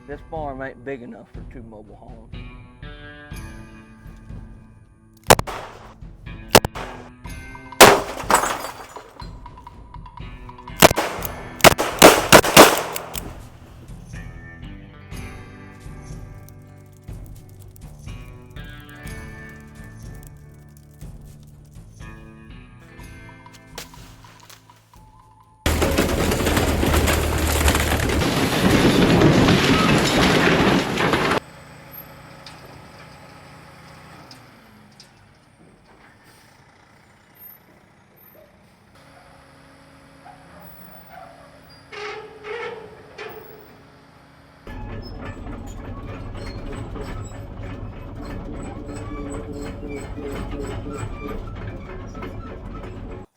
This farm ain't big enough for 2 mobile homes.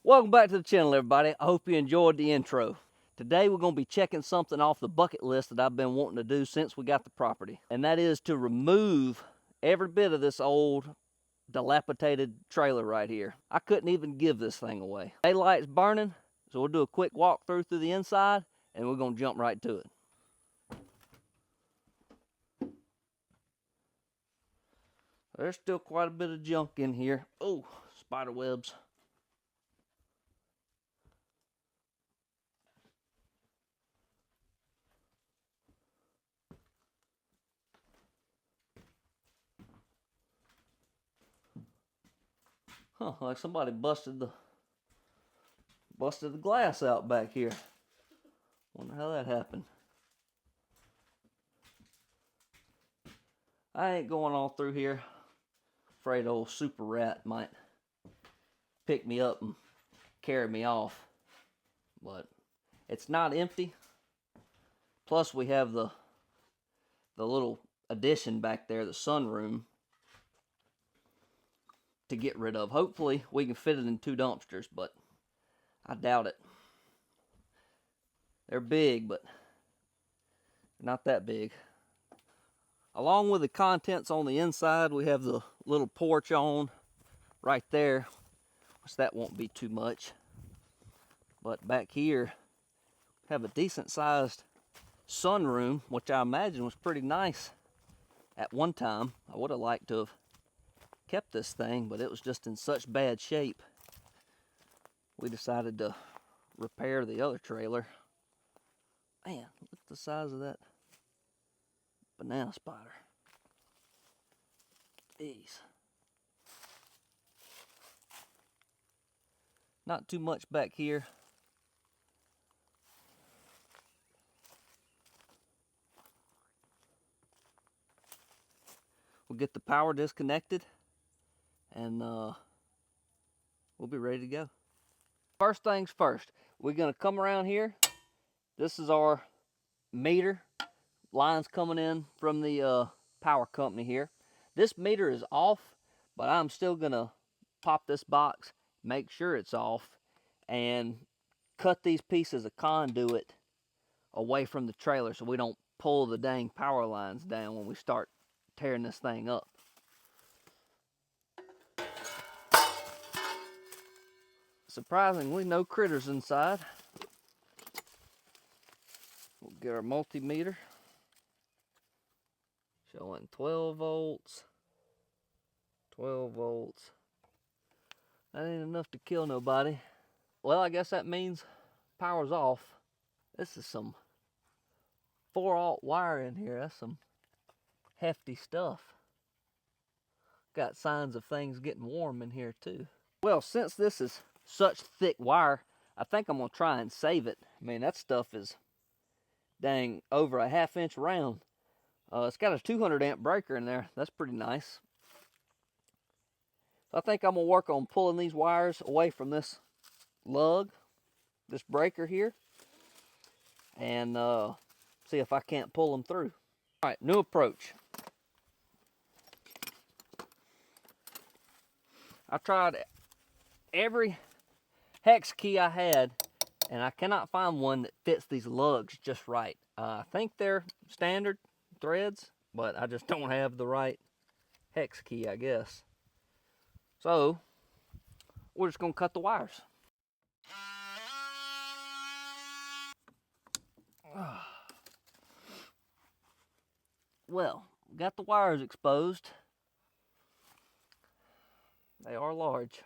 Welcome back to the channel, everybody. I hope you enjoyed the intro. Today we're going to be checking something off the bucket list that I've been wanting to do since we got the property. And that is to remove every bit of this old dilapidated trailer right here. I couldn't even give this thing away. Daylight's burning, so we'll do a quick walkthrough through the inside and we're going to jump right to it. There's still quite a bit of junk in here. Oh, spider webs. Huh, like somebody busted the glass out back here. Wonder how that happened. I ain't going all through here. Afraid old super rat might pick me up and carry me off. But it's not empty. Plus we have the little addition back there, the sunroom, to get rid of. Hopefully we can fit it in 2 dumpsters, but I doubt it. They're big, but not that big. Along with the contents on the inside, we have the little porch on right there, which that won't be too much. But back here, we have a decent sized sunroom, which I imagine was pretty nice at one time. I would have liked to have kept this thing, but it was just in such bad shape. We decided to repair the other trailer. Man, look at the size of that banana spider. Jeez. Not too much back here. We'll get the power disconnected and we'll be ready to go. First things first, we're gonna come around here. This is our meter. Lines coming in from the power company here. This meter is off, but I'm still gonna pop this box, make sure it's off, and cut these pieces of conduit away from the trailer so we don't pull the dang power lines down when we start tearing this thing up. Surprisingly, no critters inside. We'll get our multimeter. Showing 12 volts. 12 volts. That ain't enough to kill nobody. Well, I guess that means power's off. This is some 4-aught wire in here. That's some hefty stuff. Got signs of things getting warm in here too. Well, since this is such thick wire, I think I'm gonna try and save it. I mean, that stuff is dang over a 1/2 inch round. It's got a 200 amp breaker in there. That's pretty nice. So I think I'm gonna work on pulling these wires away from this lug, this breaker here, and see if I can't pull them through. All right, new approach. I tried every hex key I had, and I cannot find one that fits these lugs just right. I think they're standard threads, but I just don't have the right hex key, I guess. So we're just gonna cut the wires. Well, got the wires exposed. They are large.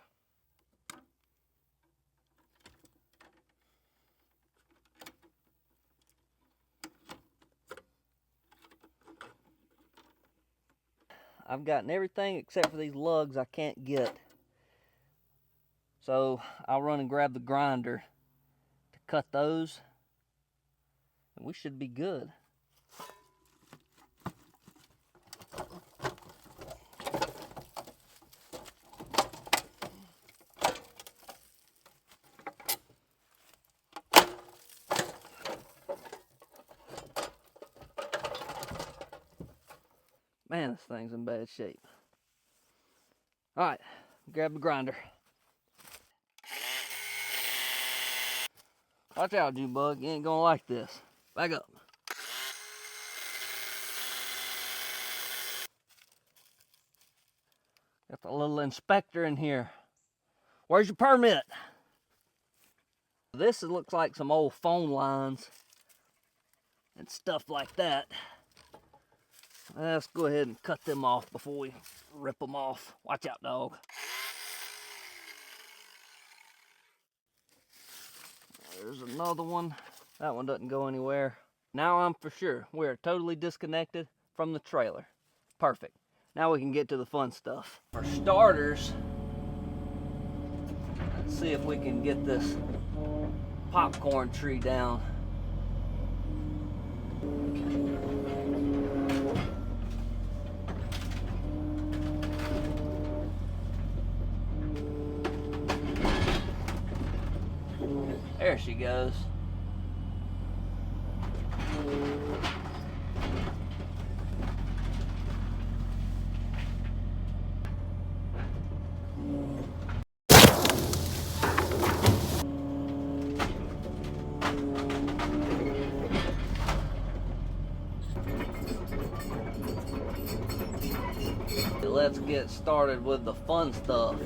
I've gotten everything except for these lugs I can't get. So I'll run and grab the grinder to cut those, and we should be good. Man, this thing's in bad shape. All right, grab the grinder. Watch out, June-bug. You ain't gonna like this. Back up. Got the little inspector in here. Where's your permit? This looks like some old phone lines and stuff like that. Let's go ahead and cut them off before we rip them off. Watch out, dog. There's another one. That one doesn't go anywhere. Now I'm for sure we are totally disconnected from the trailer. Perfect. Now we can get to the fun stuff. For starters, let's see if we can get this popcorn tree down. There she goes. Let's get started with the fun stuff.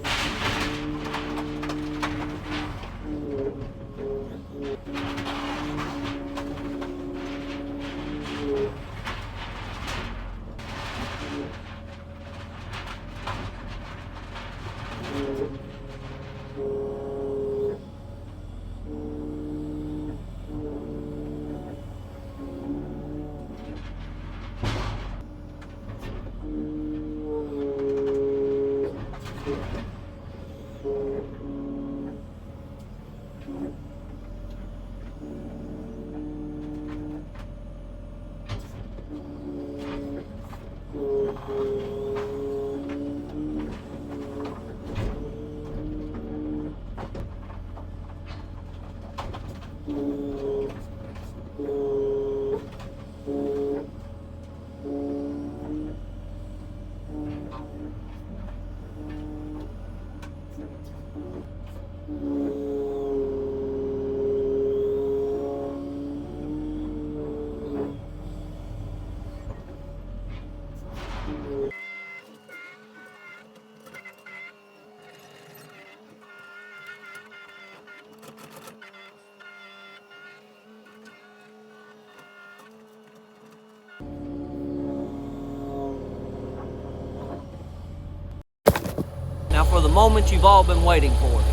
Now for the moment you've all been waiting for.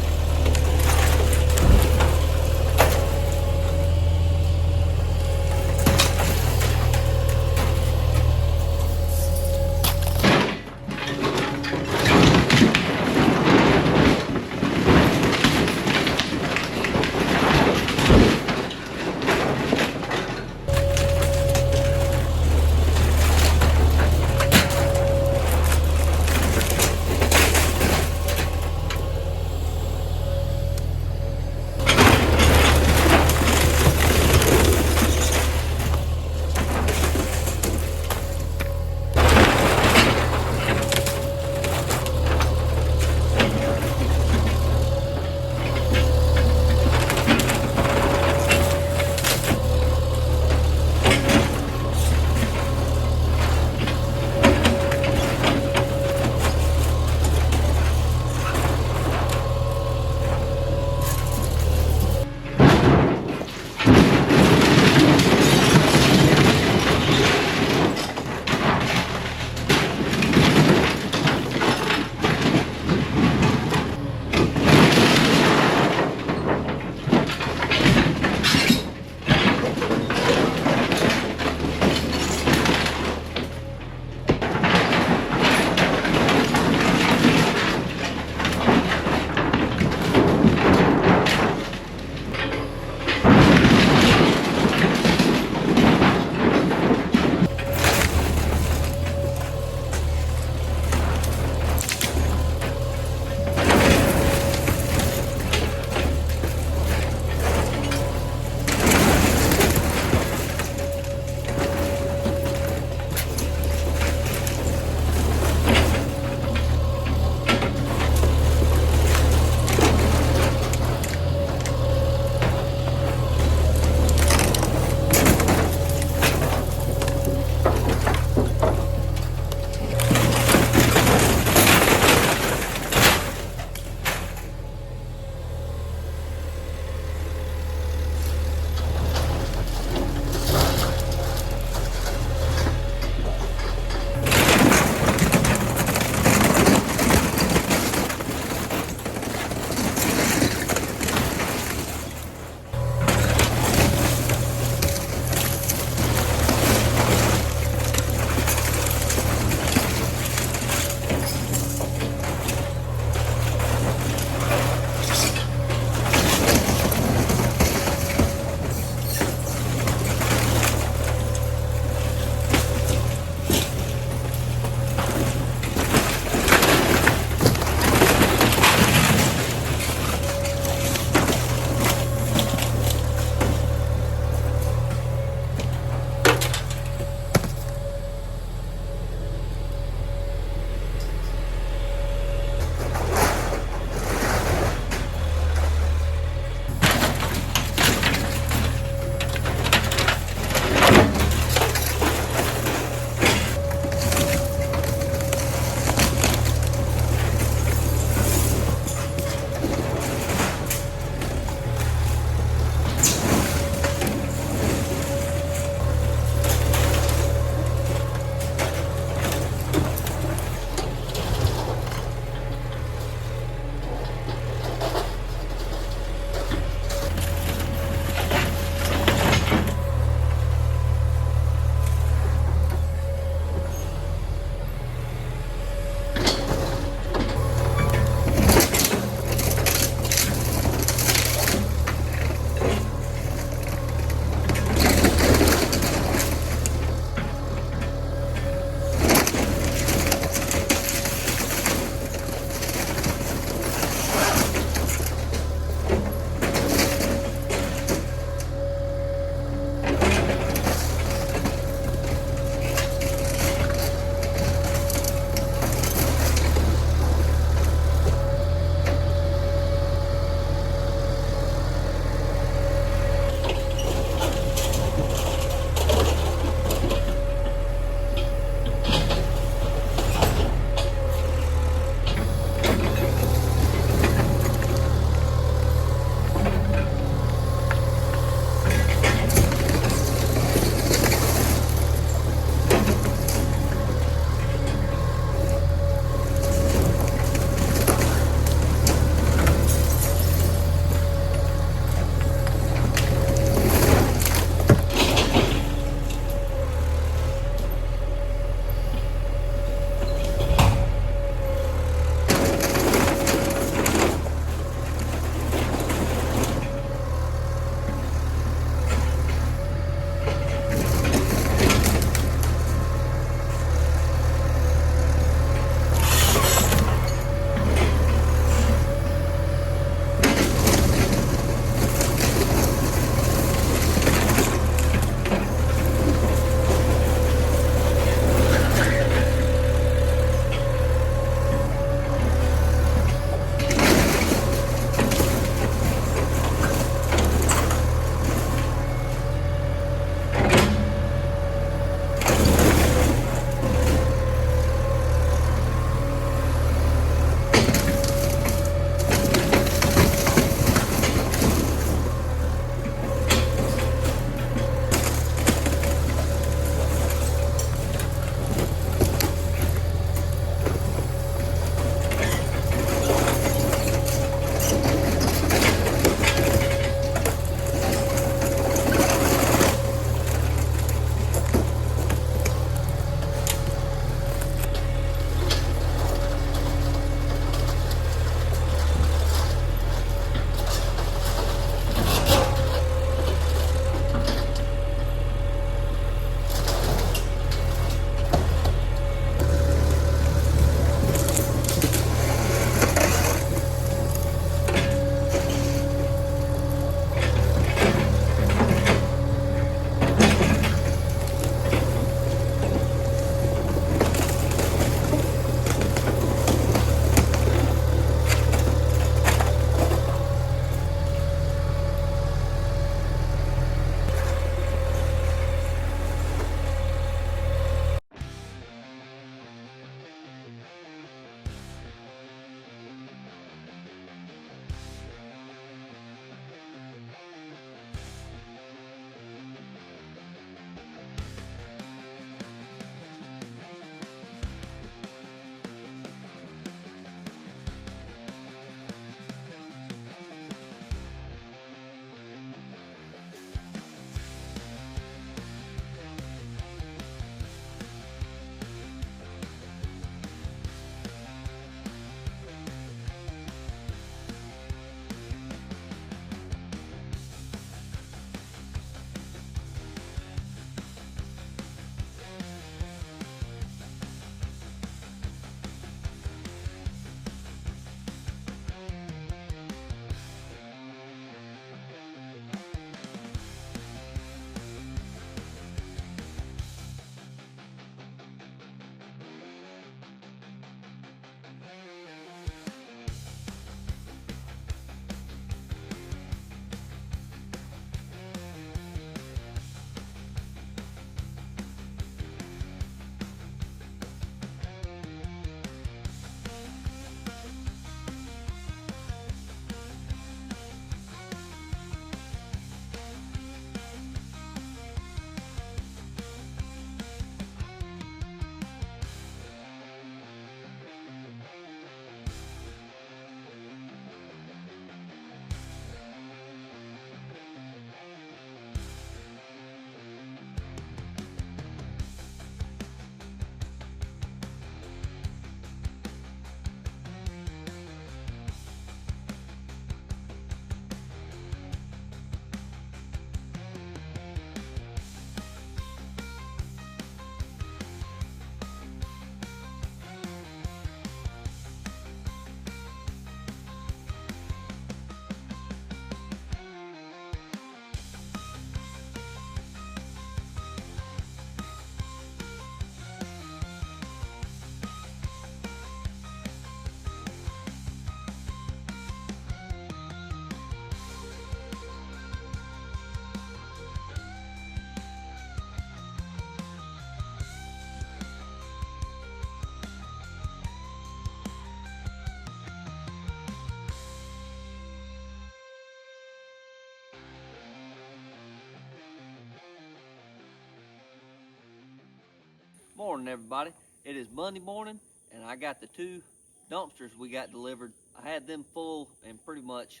morning, everybody. It is Monday morning, and I got the 2 dumpsters we got delivered. I had them full in pretty much,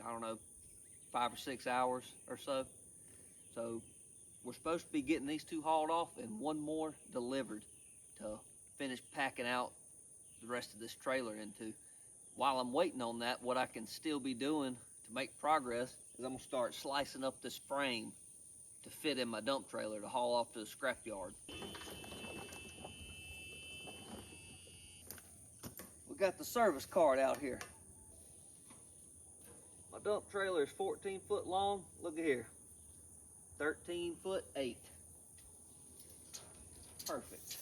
I don't know, 5 or 6 hours or so. So we're supposed to be getting these 2 hauled off and 1 more delivered to finish packing out the rest of this trailer into. While I'm waiting on that, what I can still be doing to make progress is I'm gonna start slicing up this frame to fit in my dump trailer to haul off to the scrapyard. We got the service card out here. My dump trailer is 14 foot long. Look at here, 13 foot 8. Perfect.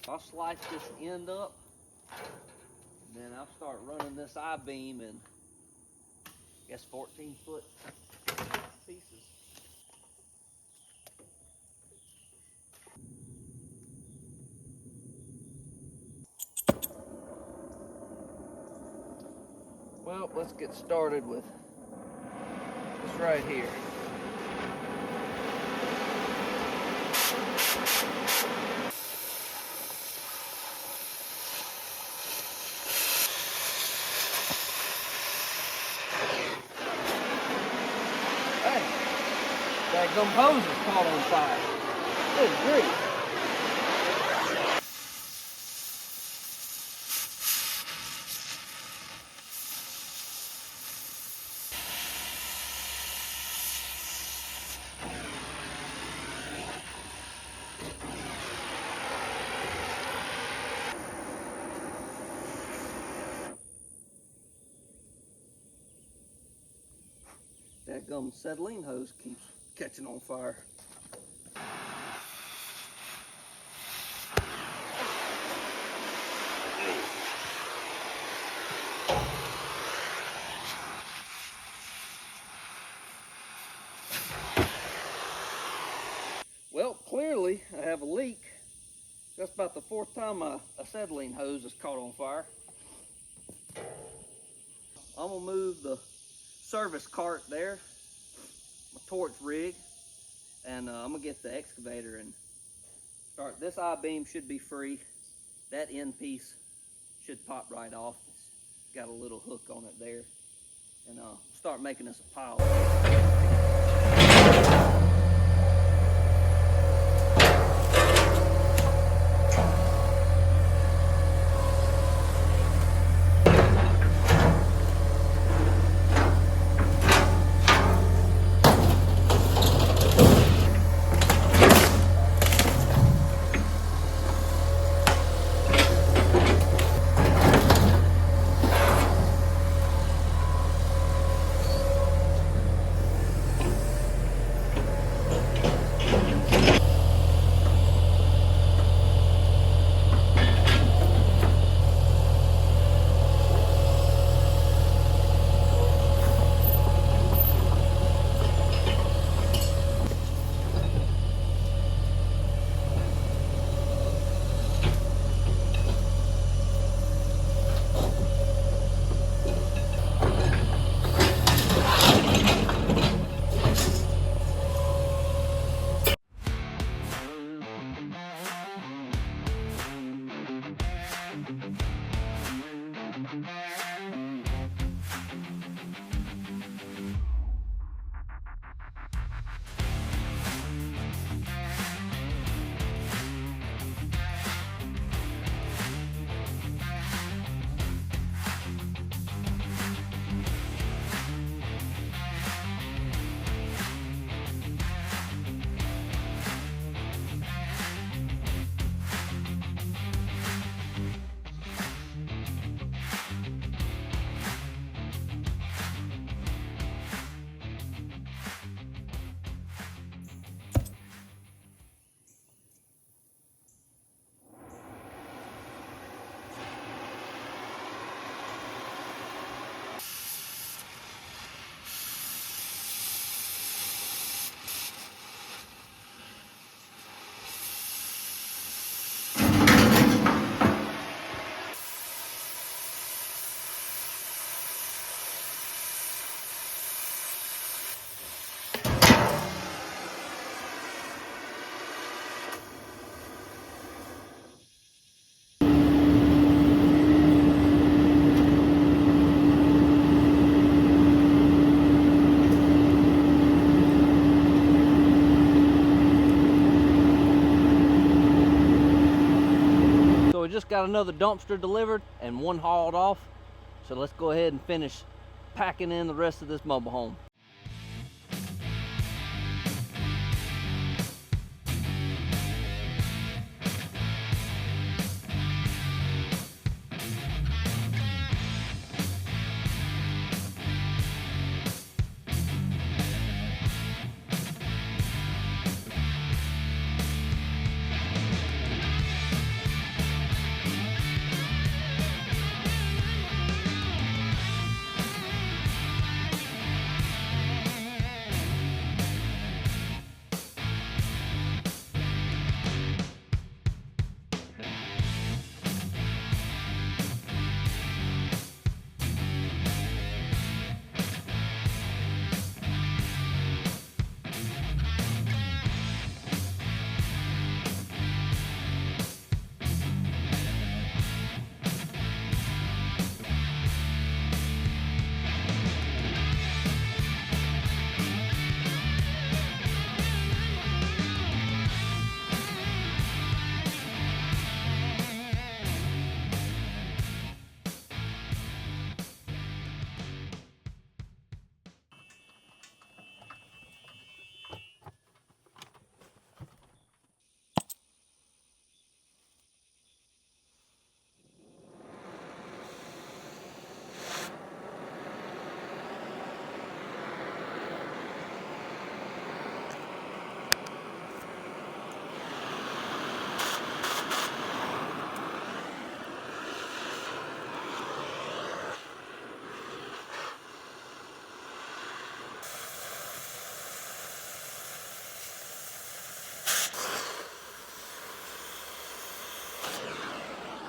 I'll slice this end up, and then I'll start running this I-beam in, I guess, 14 foot pieces. Well, let's get started with this right here. Hey, that gum hose is caught on fire. Good grief. That gum acetylene hose keeps catching on fire. Well, clearly I have a leak. That's about the 4th time my acetylene hose is caught on fire. I'm gonna move the service cart there, my torch rig, and I'm gonna get the excavator and start. This I-beam should be free. That end piece should pop right off. It's got a little hook on it there, and start making us a pile. got another dumpster delivered and one hauled off. So let's go ahead and finish packing in the rest of this mobile home.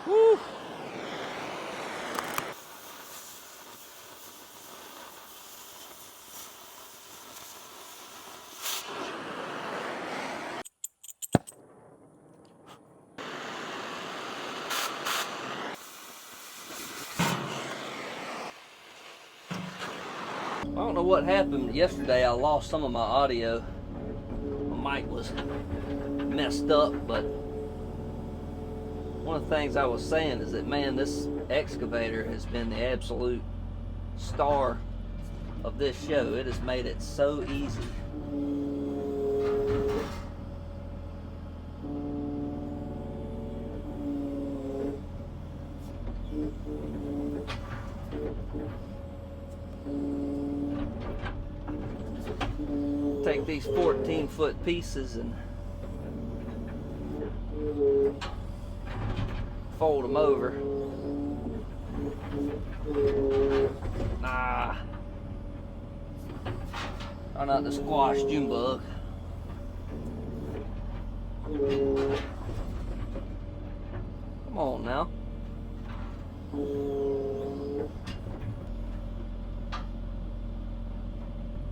Woo! I don't know what happened yesterday. I lost some of my audio. My mic was messed up, but one of the things I was saying is that, man, this excavator has been the absolute star of this show. It has made it so easy. Take these 14-foot pieces and fold them over. Try not to squash June bug. Come on now.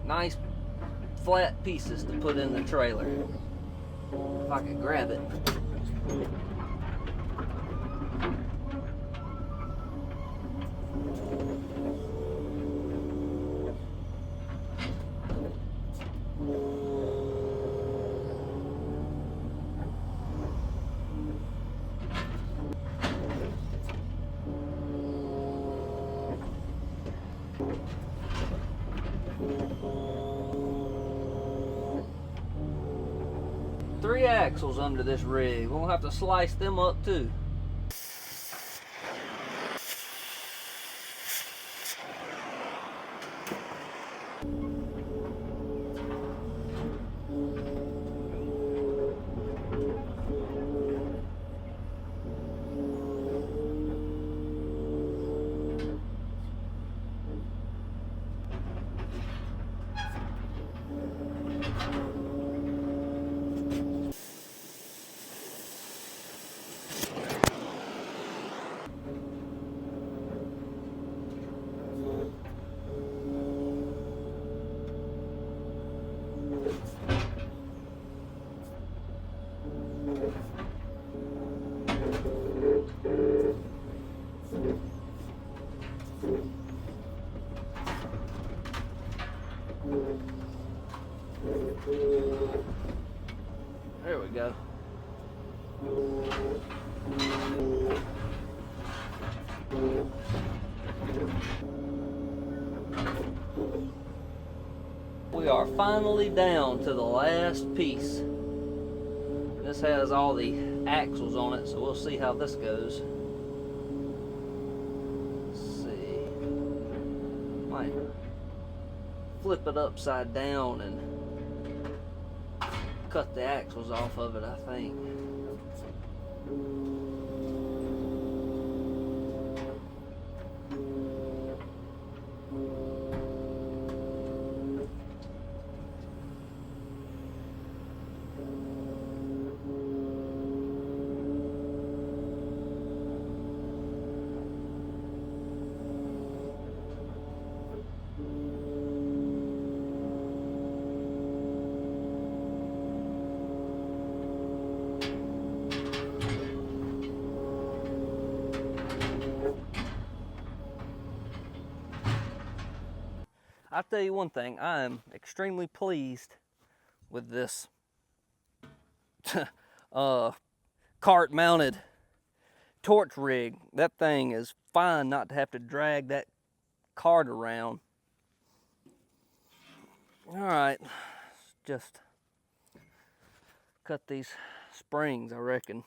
Nice flat pieces to put in the trailer. If I could grab it. Three axles under this rig. We'll have to slice them up too. We are finally down to the last piece. This has all the axles on it, so we'll see how this goes. Let's see. Might flip it upside down and cut the axles off of it, I think. I'll tell you one thing, I am extremely pleased with this cart mounted torch rig. That thing is fine not to have to drag that cart around. All right, just cut these springs, I reckon.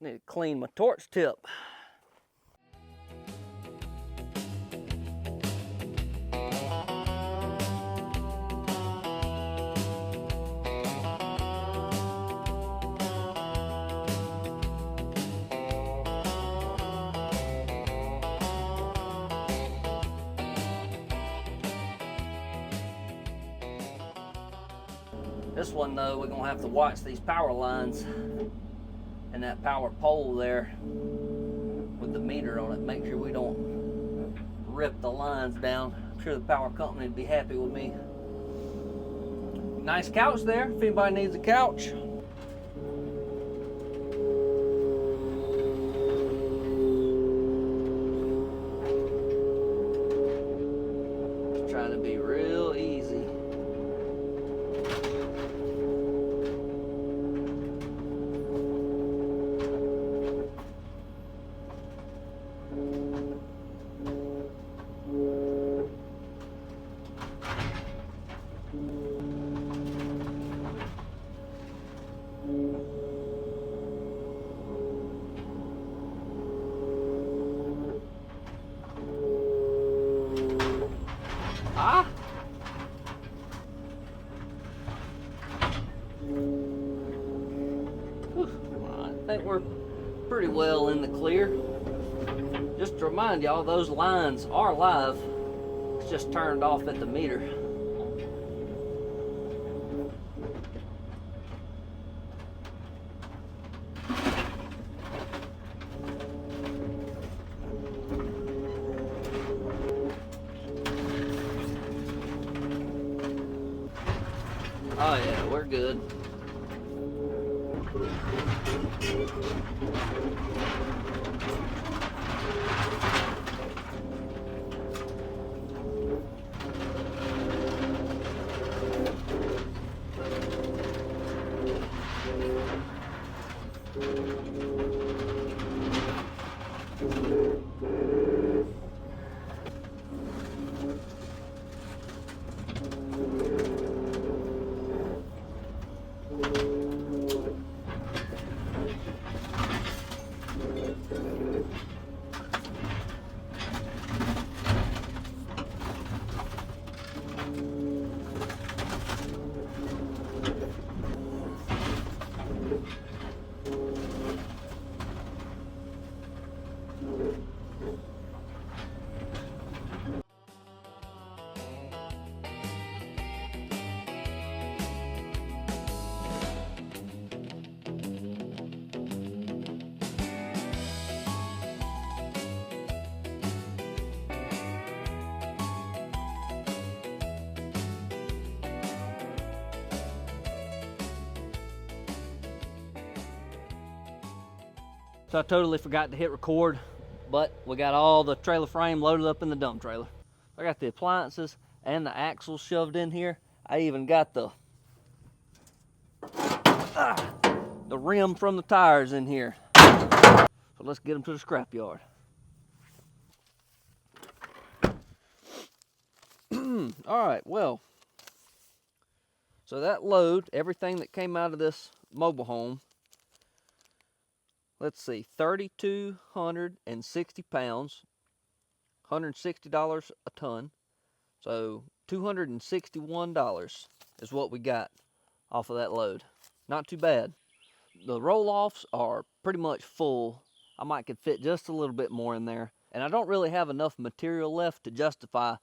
Need to clean my torch tip. This one though, we're gonna have to watch these power lines and that power pole there with the meter on it. Make sure we don't rip the lines down. I'm sure the power company would be happy with me. Nice couch there, if anybody needs a couch. Just trying to be real easy. Ah! I think we're pretty well in the clear. Just to remind y'all, those lines are live. It's just turned off at the meter. Oh yeah, we're good. So I totally forgot to hit record, but we got all the trailer frame loaded up in the dump trailer. I got the appliances and the axles shoved in here. I even got the rim from the tires in here. So let's get them to the scrap yard. All right, well, so that load, everything that came out of this mobile home, let's see, 3,260 pounds, $160 a ton. So $261 is what we got off of that load. Not too bad. The roll-offs are pretty much full. I might could fit just a little bit more in there. And I don't really have enough material left to justify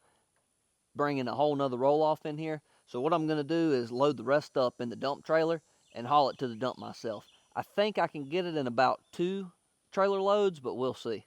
bringing a whole nother roll-off in here. So what I'm going to do is load the rest up in the dump trailer and haul it to the dump myself. I think I can get it in about 2 trailer loads, but we'll see.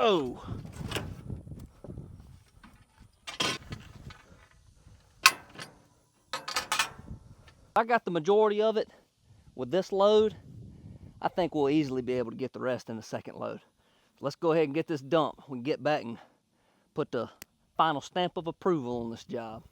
Oh! I got the majority of it with this load. I think we'll easily be able to get the rest in the second load. Let's go ahead and get this dump. We can get back and put the final stamp of approval on this job.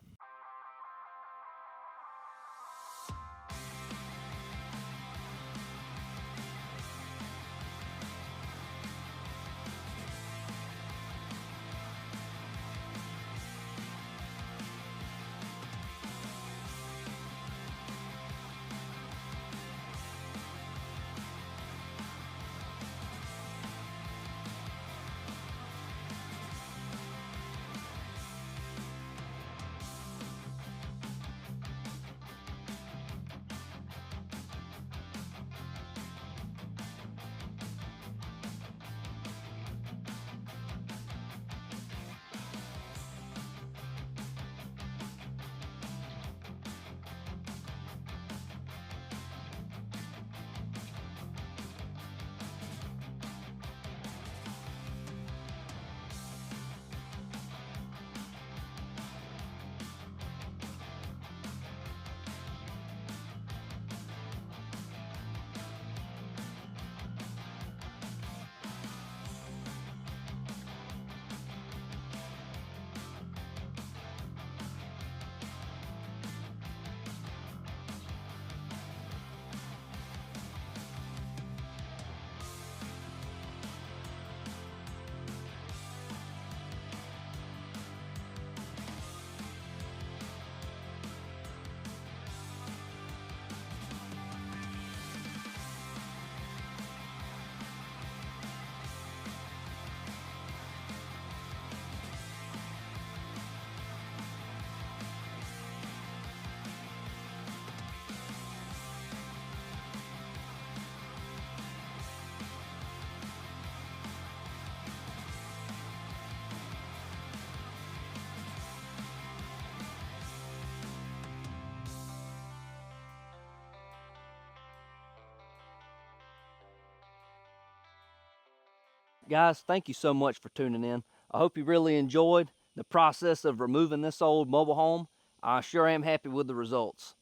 Guys, thank you so much for tuning in. I hope you really enjoyed the process of removing this old mobile home. I sure am happy with the results.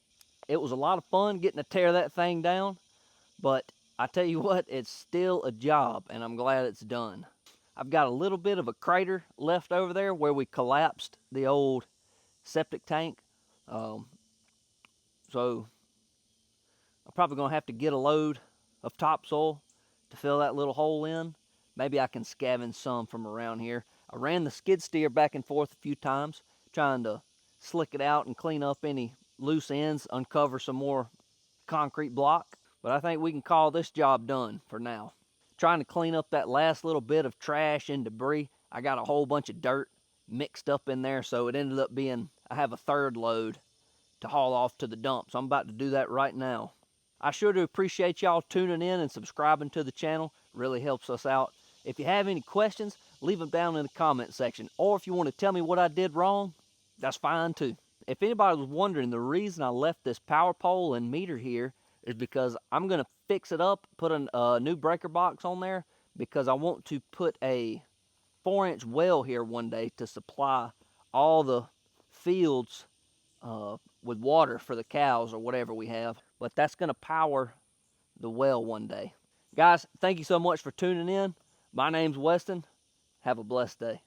It was a lot of fun getting to tear that thing down, but I tell you what, it's still a job, and I'm glad it's done. I've got a little bit of a crater left over there where we collapsed the old septic tank. So I'm probably going to have to get a load of topsoil to fill that little hole in. Maybe I can scavenge some from around here. I ran the skid steer back and forth a few times, trying to slick it out and clean up any loose ends, uncover some more concrete block. But I think we can call this job done for now. trying to clean up that last little bit of trash and debris. I got a whole bunch of dirt mixed up in there, so it ended up being, I have a third load to haul off to the dump. So I'm about to do that right now. I sure do appreciate y'all tuning in and subscribing to the channel. It really helps us out. If you have any questions, leave them down in the comment section. Or if you want to tell me what I did wrong, that's fine too. If anybody was wondering, the reason I left this power pole and meter here is because I'm going to fix it up, put a new breaker box on there, because I want to put a 4-inch well here one day to supply all the fields with water for the cows or whatever we have. But that's going to power the well one day. Guys, thank you so much for tuning in. My name's Weston. Have a blessed day.